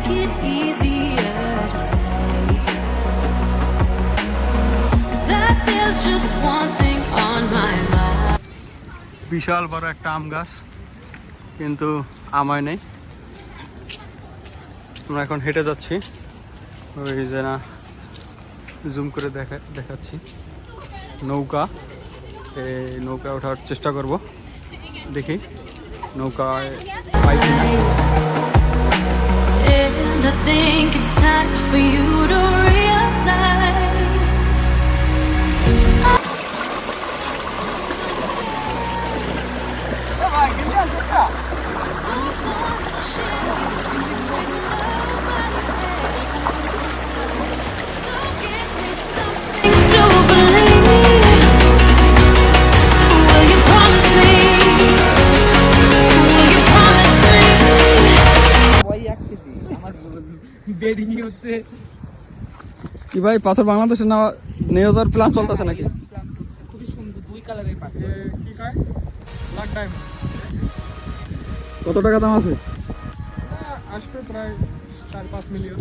make it easier to say that there's just one thing on my mind. বিশাল বড় একটা আম গাছ, কিন্তু আমায় নেই। আমরা এখন হেঁটে যাচ্ছি, ওই যে না জুম করে দেখাচ্ছি নৌকা, এই নৌকা ওঠার চেষ্টা করব, দেখি নৌকায় পাই কিনা। And I think it's time for you to realize to believe. Will you promise me? Will you promise me? কি ভাই, পাথর বাংলাদেশে না নিয়ে যাওয়ার প্ল্যান চলতেছে নাকি? খুবই সুন্দর, দুই কালারের পাখি। কি কয় ব্ল্যাক ডায়মন্ড কত টাকা দাম আছে? আসবে প্রায় $4-5 মিলিয়ন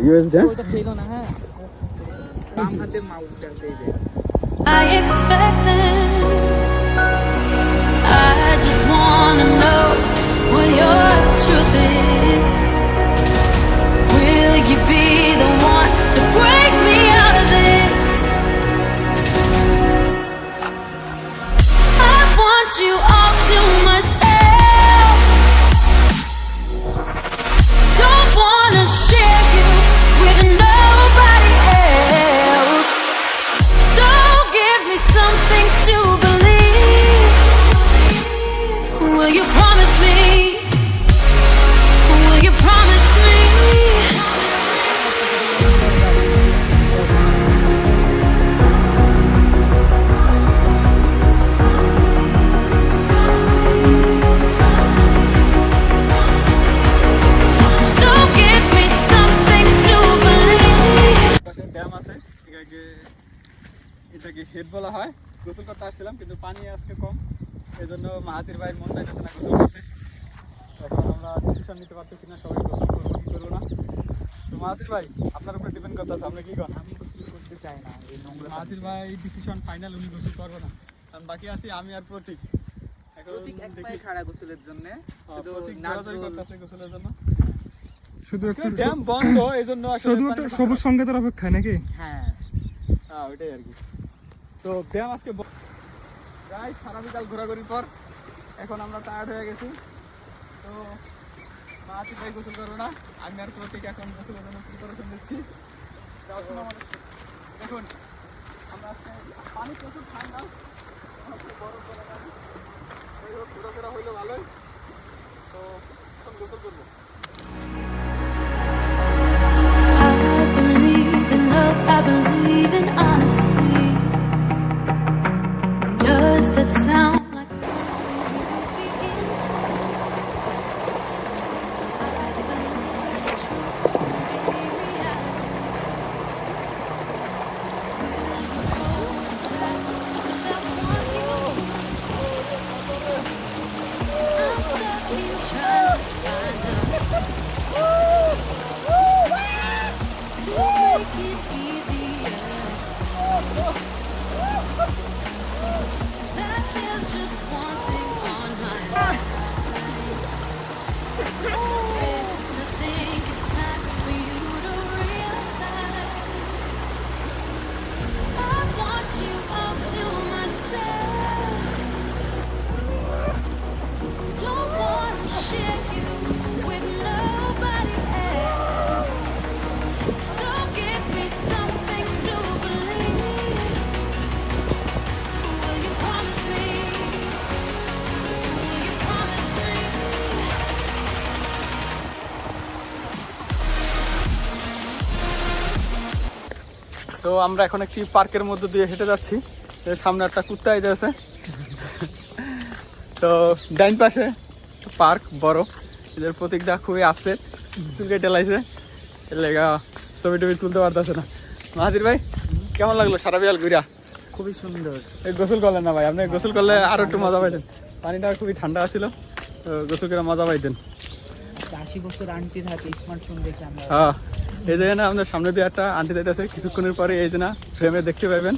ইউএসডি। ওইটা খেলো না, হ্যাঁ বাম হাতে মাউস আছে এই যে। I expect them. I just wanna know what your truth is. Will you be the one to break me out of this? I want you all to myself. Don't wanna share you with nobody else. So give me something to believe. Will you promise me? Will you promise me? So give me something to believe. পাশে dam আছে, এটাকে head বলা হয়। গোসল করতে আসছিলাম, কিন্তু পানি আজকে কম, এই জন্য মাহাতির ভাইয়ের মন চাইতেছে না গোসল করতে। এখন আমরা ডিসিশন নিতে পারতেছি না সবাই গোসল করবো কি করবো না। তো মাহাতির ভাই আপনার উপরে ডিপেন্ড করতেছে, আপনি কি করেন? আমি গোসল করতে চাই না, এই নোংরা মাহাতির ভাই ডিসিশন ফাইনাল, উনি গোসল করবে না, কারণ বাকি আছি আমি আর প্রতীক। এখন প্রতীক এক পায়ে খাড়া গোসলের জন্য, শুধু প্রতীক নাচ জোরাজোরি করতেছে গোসলের জন্য। শুধু একটু ড্যাম বন্ধ, এই জন্য শুধু একটু সবুজ সংকেতের অপেক্ষায় নাকি? হ্যাঁ হ্যাঁ ওইটাই আর কি। তো ব্যায়াম আজকে প্রায় সারা বিকাল ঘোরাঘুরির পর এখন আমরা টায়ার্ড হয়ে গেছি। তো মাহাতির ভাই গোসল করবো না, আমি আর প্রতীক এখন গোসলের জন্য প্রিপারেশন দিচ্ছি। দেখুন আমরা আজকে পানি প্রচুর ঠান্ডা, বরফ পড়ে পানি, ঘোরাফেরা হইলো ভালোই। তো এখন গোসল করবো। I believe in love, I believe in honesty. Does that sound like something you'd be into? I believe the truth can be reality. Will you hold back? 'Cause I want you to. I'm stuck in trying to find love. To make it easier to say that there's just one thing on my mind. And I think it's time for you to realize I want you all to myself. Don't wanna share you with nobody else. So give me something to believe. Will you promise me? Will you promise me? তো আমরা এখন একটি পার্কের মধ্যে দিয়ে হেঁটে যাচ্ছি, সামনে একটা কুত্তা আছে। তো ডাইন পাশে পার্ক বড়, এদের প্রতীকটা খুবই আপসেট, চুল কেটে লাইছে, এর লেগা ছবি টবি তুলতে পারতেছে না। মাহাতির ভাই কেমন লাগলো সারা বিয়াল ঘুরা? খুবই সুন্দর। এই গোসল করলেন না ভাই? আপনি গোসল করলে আরো একটু মজা পাইতেন, পানিটা খুবই ঠান্ডা ছিল, তো গোসল করে মজা পাইতেন। 80 বছর আন্টি থাকে স্মার্টফোন দেখে আমরা হ্যাঁ এই যে না আমাদের সামনে দিয়ে একটা আন্টি যাইতেছে, কিছুক্ষণের পরে এই যে না ফ্রেমে দেখতে পাবেন।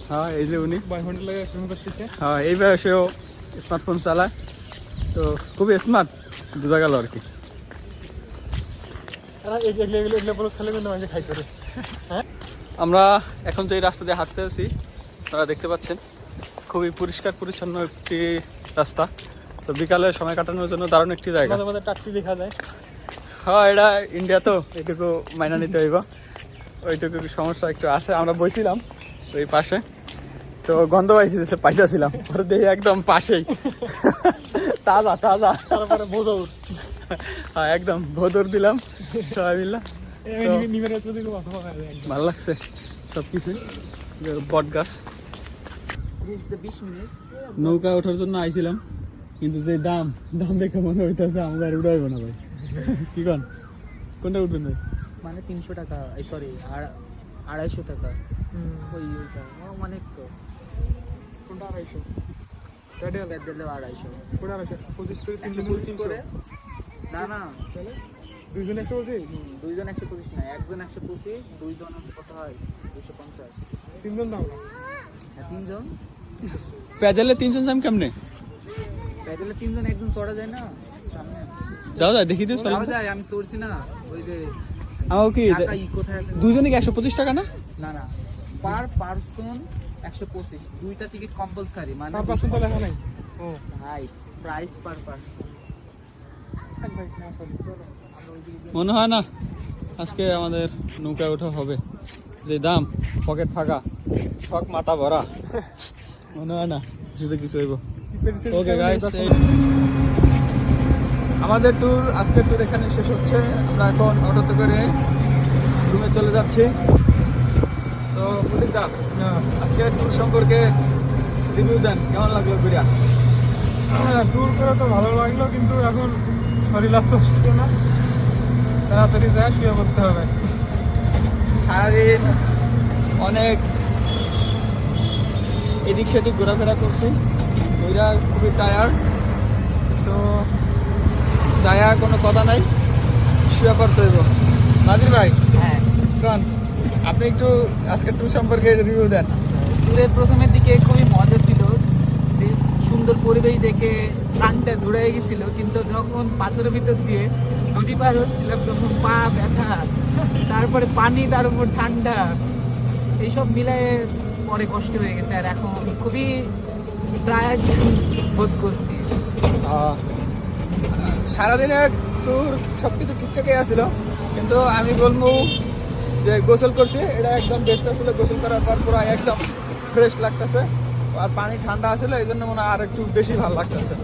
হ্যাঁ এই যে উনি বয়ফ্রেন্ড লাগে ফোন করতেছে। হ্যাঁ এই বয়সেও স্মার্টফোন চালায়, তো খুবই স্মার্ট বোঝা গেল আর কি। এগুলো বলো ছেলে মেয়ে মাঝে খাই করে। আমরা এখন যে রাস্তা দিয়ে হাঁটতে আছি আপনারা দেখতে পাচ্ছেন, খুবই পরিষ্কার পরিচ্ছন্ন একটি রাস্তা। তো বিকালে সময় কাটানোর জন্য দারুণ একটি জায়গা। মাঝে মাঝে টাকটি দেখা যায়। হ্যাঁ এটা ইন্ডিয়া তো এটুকু মাইনা নিতে হইব, ওইটুকু সমস্যা একটু আছে। আমরা বসছিলাম ওই পাশে, তো গন্ধ পাইতেছিলাম, ওর দেখি একদম পাশেই তাজা তাজা। তারপরে বোঝো হ্যাঁ একদম ভোদর দিলাম সবাই মিললাম, নিমের দিকে মাথা মারা যায়। ভালো লাগছে সব কিছুই। বট গাছ, 20 মিনিট নৌকা ওঠার জন্য আইছিলাম, কিন্তু যে দাম দেখে মনে হইতেছে আমরা আর উঠাইব না ভাই। কি কন কোনটা উঠবেন ভাই? মানে 300 টাকা, সরি 250 টাকা ওই ওইটা অনেক তো কোনটা 250? প্যাডেল প্যাডেলে 250 কোনটা 250 করে 125 করে না না দুইজন 125? দুইজন 125 না, একজন 125, দুইজন হচ্ছে কত হয় 250। তিনজন দাও না। হ্যাঁ তিনজন প্যাডেলে তিনজন যাম কেমনে? প্যাডেলে তিনজন, একজন চড়া যায় না সামনে যাও যায় দেখি দিও চলো। যাওয়া যায়, আমি চড়ছি না ওই যে আমার কি টাকা কোথায় আছে দুজনে কি 125 টাকা না? না না পার পারসন 125, দুইটা টিকিট কম্পালসারি, মানে তার পার্সেন্ট তো লেখা নাই। ও ভাই প্রাইস পার পারসন। থাক ভাই, না সরি চলো। মনে হয় না আজকে আমাদের নৌকায় ওঠা হবে, যে দাম পকেট ফাঁকা, শখ মাথা ভরা, মনে হয় না কিছু কিছু হইব। ওকে গাইস, আমাদের ট্যুর আজকের ট্যুর এখানে শেষ হচ্ছে। আমরা এখন অটোতে করে রুমে চলে যাচ্ছি। তো প্রতীক দা আজকের ট্যুর সম্পর্কে রিভিউ দেন, কেমন লাগলো ঘুরিয়া? হ্যাঁ ট্যুর করে তো ভালো লাগলো, কিন্তু এখন শরীর আসছে না, তাড়াতাড়ি যায় শুয়ে পড়তে হবে। সারাদিন অনেক এদিক সেদিক ঘোরাফেরা করছি, ওইরা খুবই টায়ার্ড। তো যায়া কোনো কথা নাই, শুয়ে পড়তে হইব। নাজির ভাই হ্যাঁ শোন, আপনি একটু আজকের ট্যুর সম্পর্কে রিভিউ দেন। ট্যুরের প্রথমের দিকে খুবই মজা ছিল, যে সুন্দর পরিবেশ দেখে প্রাণটা ঘুরে গেছিল, কিন্তু যখন পাথরের ভিতর দিয়ে নদী পার হচ্ছিলাম তখন পা ব্যথা, তারপরে পানি, তার উপর ঠান্ডা, এইসব মিলায়ে পরে কষ্ট হয়ে গেছে। আর এখন খুবই টায়ার্ড বোধ করছি। সারাদিনের ট্যুর সব কিছু ঠিকঠাকই আসছিল, কিন্তু আমি বলবো যে গোসল করছি এটা একদম বেস্ট আসলে। গোসল করার পর পুরো একদম ফ্রেশ লাগতেছে, আর পানি ঠান্ডা আসলে এই জন্য মনে হয় আর একটু বেশি ভালো লাগতেছে।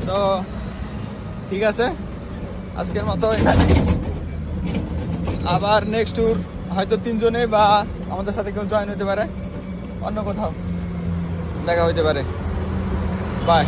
তো ঠিক আছে, আজকের মতো এখানে। আবার নেক্সট ট্যুর হয়তো 3 জনে বা আমাদের সাথে কেউ জয়েন হতে পারে, অন্য কোথাও দেখা হইতে পারে। বাই।